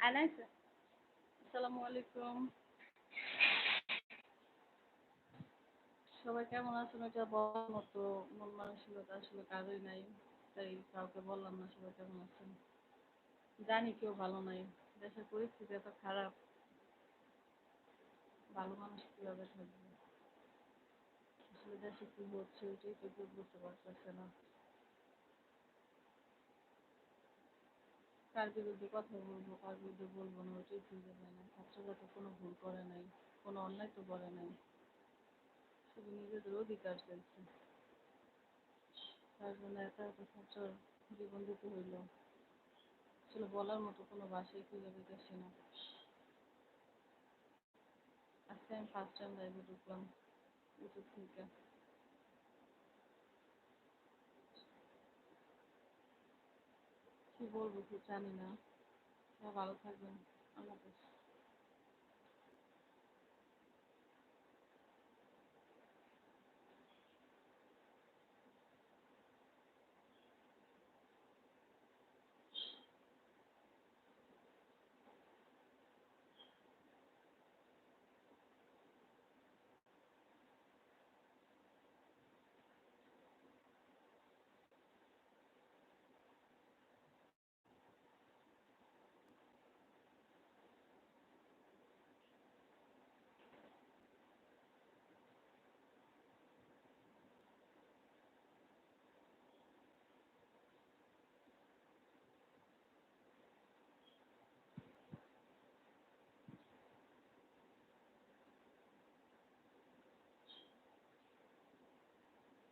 আনাইছে। আসসালামু আলাইকুম। সবাই কেমন আছেন এটা বলার মতো মন মানসিকতা আসলে কারোই নাই। তাই কাউকে বললাম না সবাই কেমন আছেন। জানি কেউ ভালো নাই। দেশের পরিস্থিতি এত খারাপ, ভালো মানুষ কিভাবে থাকবে? আসলে দেশে কি হচ্ছে ওইটাই তো কেউ বুঝতে পারতেছে না। কার বিরুদ্ধে কথা বলবো, কার বিরুদ্ধে বলবো না ওইটাই খুঁজে পাই না। ছাত্ররা তো কোনো ভুল করে নাই, কোনো অন্যায় তো করে নাই। শুধু নিজেদের অধিকার চাইছে। তার জন্য এত এত ছাত্র জীবন দিতে হইল। আসলে বলার মতো কোনো ভাষাই খুঁজে পেতেছি না। আজকে আমি ফার্স্ট টাইম লাইভে ঢুকলাম ইউটিউব থেকে। কি বলবো কি জানি না। সবাই ভালো থাকবেন। আল্লাহ হাফেজ।